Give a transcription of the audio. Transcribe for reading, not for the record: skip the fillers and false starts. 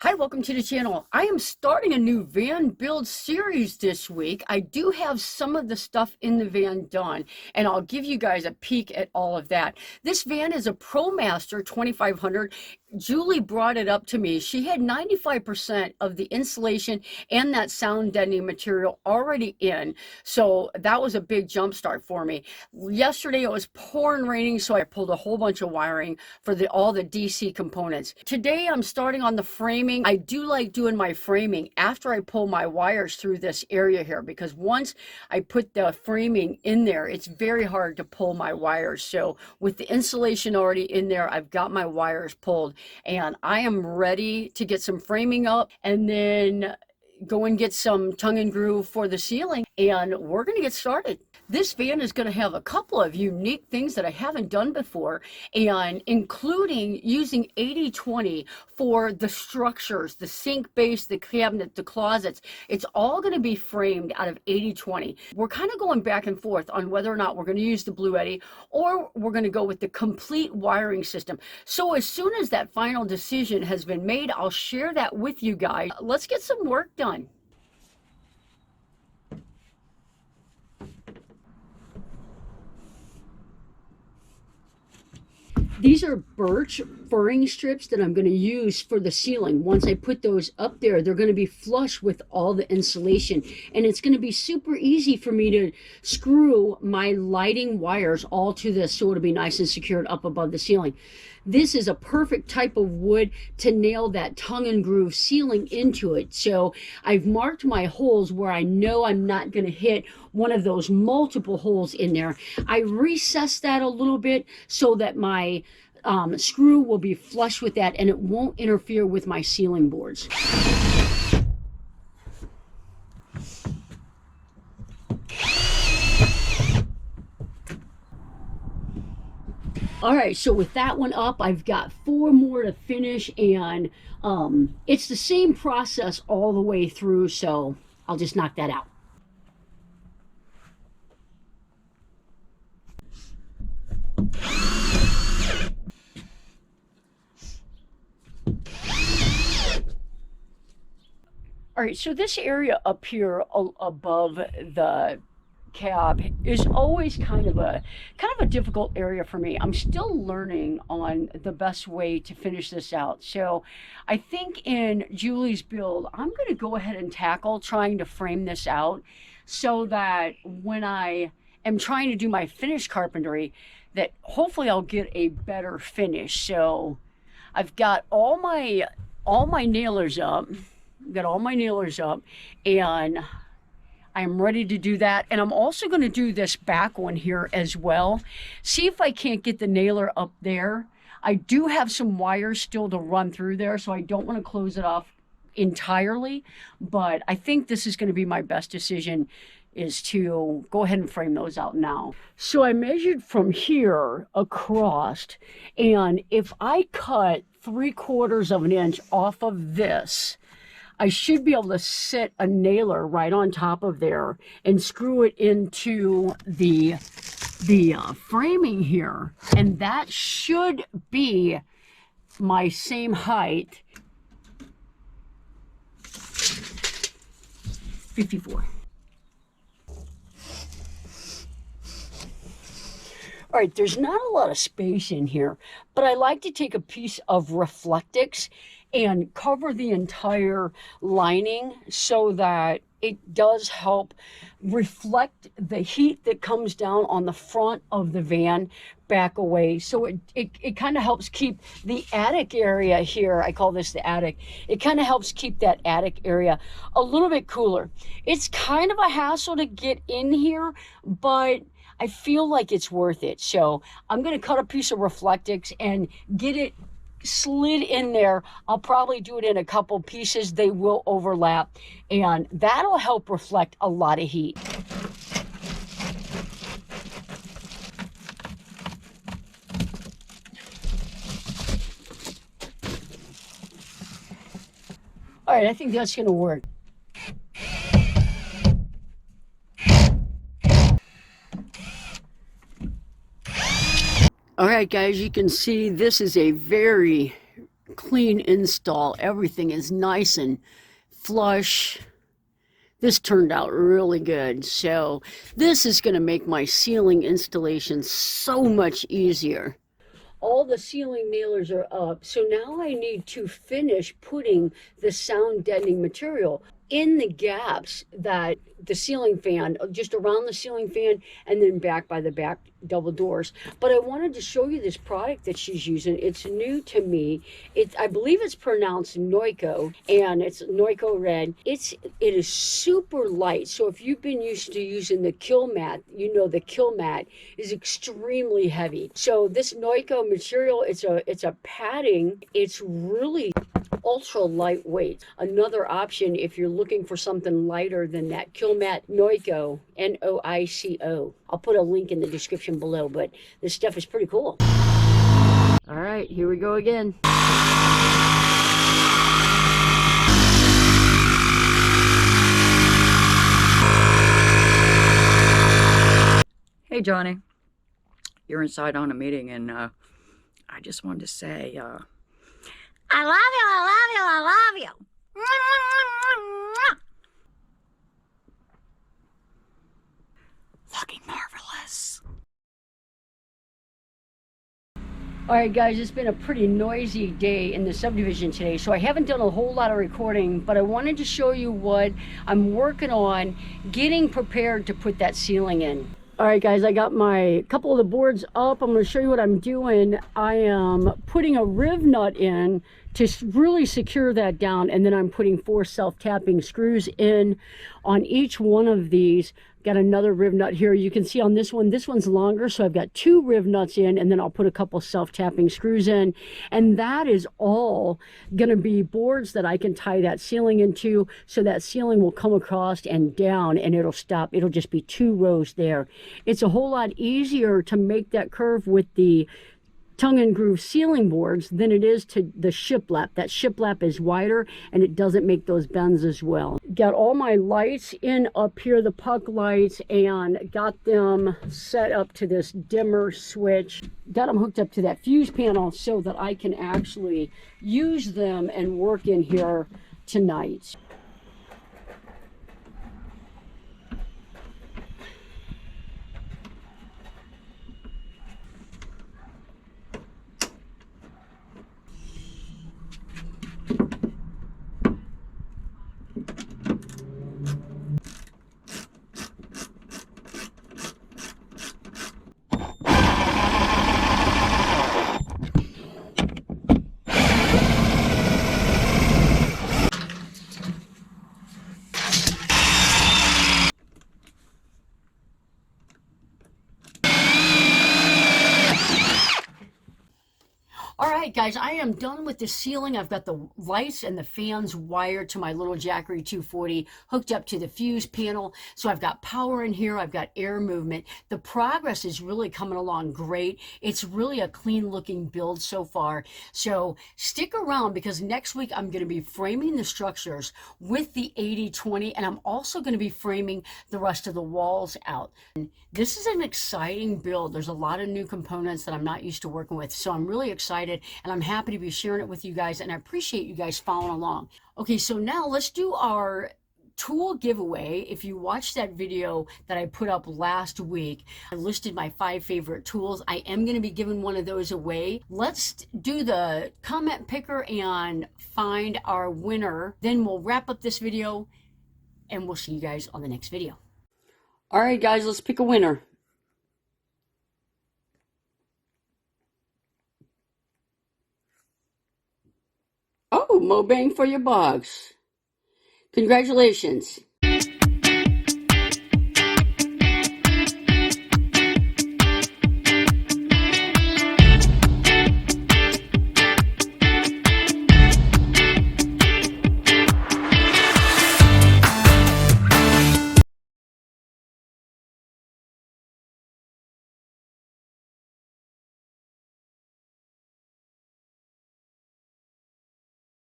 Hi, welcome to the channel. I am starting a new van build series this week. I do have some of the stuff in the van done, and I'll give you guys a peek at all of that. This van is a Promaster 2500. Julie brought it up to me. She had 95% of the insulation and that sound deadening material already in, so that was a big jump start for me. Yesterday it was pouring raining, so I pulled a whole bunch of wiring for all the DC components. Today I'm starting on the framing. I do like doing my framing after I pull my wires through this area here, because once I put the framing in there, it's very hard to pull my wires. So with the insulation already in there, I've got my wires pulled, and I am ready to get some framing up and then go and get some tongue and groove for the ceiling, and we're going to get started. This van is going to have a couple of unique things that I haven't done before, and including using 80/20 for the structures, the sink base, the cabinet, the closets. It's all going to be framed out of 80/20. We're kind of going back and forth on whether or not we're going to use the Blue Eddy or we're going to go with the complete wiring system. So as soon as that final decision has been made, I'll share that with you guys. Let's get some work done. These are birch furring strips that I'm going to use for the ceiling. Once I put those up there, they're going to be flush with all the insulation, and it's going to be super easy for me to screw my lighting wires all to this, so it'll be nice and secured up above the ceiling. This is a perfect type of wood to nail that tongue and groove ceiling into it. So I've marked my holes where I know I'm not going to hit one of those multiple holes in there. I recessed that a little bit so that my screw will be flush with that and it won't interfere with my ceiling boards. All right, so with that one up, I've got 4 more to finish, and it's the same process all the way through, so I'll just knock that out. All right, so this area up here above the cab is always kind of a difficult area for me. I'm still learning on the best way to finish this out. So I think in Julie's build, I'm going to go ahead and tackle trying to frame this out so that when I am trying to do my finished carpentry, that hopefully I'll get a better finish. So I've got all my nailers up. I've got all my nailers up, and I'm ready to do that. And I'm also going to do this back one here as well. See if I can't get the nailer up there. I do have some wires still to run through there, so I don't want to close it off entirely. But I think this is going to be my best decision, is to go ahead and frame those out now. So I measured from here across, and if I cut 3/4 of an inch off of this, I should be able to set a nailer right on top of there and screw it into the framing here, and that should be my same height. 54. All right, there's not a lot of space in here, but I like to take a piece of Reflectix and cover the entire lining so that it does help reflect the heat that comes down on the front of the van back away. So it kind of helps keep the attic area here, I call this the attic, it kind of helps keep that attic area a little bit cooler. It's kind of a hassle to get in here, but I feel like it's worth it. So I'm going to cut a piece of Reflectix and get it slid in there. I'll probably do it in a couple pieces. They will overlap, and that'll help reflect a lot of heat. All right, I think that's going to work. All right, guys, you can see this is a very clean clean install. Everything is nice and flush. This turned out really good. So this is going to make my ceiling installation so much easier. All the ceiling nailers are up, so now I need to finish putting the sound deadening material in the gaps that the ceiling fan, just around the ceiling fan, and then back by the back double doors. But I wanted to show you this product that she's using. It's new to me. I believe it's pronounced Noiko, and it's Noiko Red. It is super light. So if you've been used to using the Kill Mat, you know the Kill Mat is extremely heavy. So this Noiko material, it's a padding. It's really ultra lightweight. Another option if you're looking for something lighter than that, Killmat Noiko, Noico. I'll put a link in the description below, but this stuff is pretty cool. All right, here we go again. Hey Johnny, you're inside on a meeting, and I just wanted to say I love you, I love you, I love you. Fucking marvelous. All right, guys, it's been a pretty noisy day in the subdivision today, so I haven't done a whole lot of recording, but I wanted to show you what I'm working on getting prepared to put that ceiling in. All right, guys, I got my couple of the boards up. I'm going to show you what I'm doing. I am putting a riv nut in to really secure that down, and then I'm putting 4 self-tapping screws in on each one of these. Got another riv nut here. You can see on this one's longer, so I've got 2 riv nuts in, and then I'll put a couple self-tapping screws in, and that is all going to be boards that I can tie that ceiling into, so that ceiling will come across and down, and it'll stop. It'll just be 2 rows there. It's a whole lot easier to make that curve with the tongue and groove ceiling boards than it is to the shiplap. That shiplap is wider and it doesn't make those bends as well. Got all my lights in up here, the puck lights, and got them set up to this dimmer switch. Got them hooked up to that fuse panel so that I can actually use them and work in here tonight. All right, guys, I am done with the ceiling. I've got the lights and the fans wired to my little Jackery 240 hooked up to the fuse panel. So I've got power in here. I've got air movement. The progress is really coming along great. It's really a clean looking build so far. So stick around, because next week I'm going to be framing the structures with the 80/20, and I'm also going to be framing the rest of the walls out. And this is an exciting build. There's a lot of new components that I'm not used to working with. So I'm really excited, and I'm happy to be sharing it with you guys, and I appreciate you guys following along. Okay, so now let's do our tool giveaway. If you watched that video that I put up last week, I listed my 5 favorite tools. I am going to be giving one of those away. Let's do the comment picker and find our winner. Then we'll wrap up this video, and we'll see you guys on the next video. All right, guys, let's pick a winner. Oh, Mo Bang for your box. Congratulations.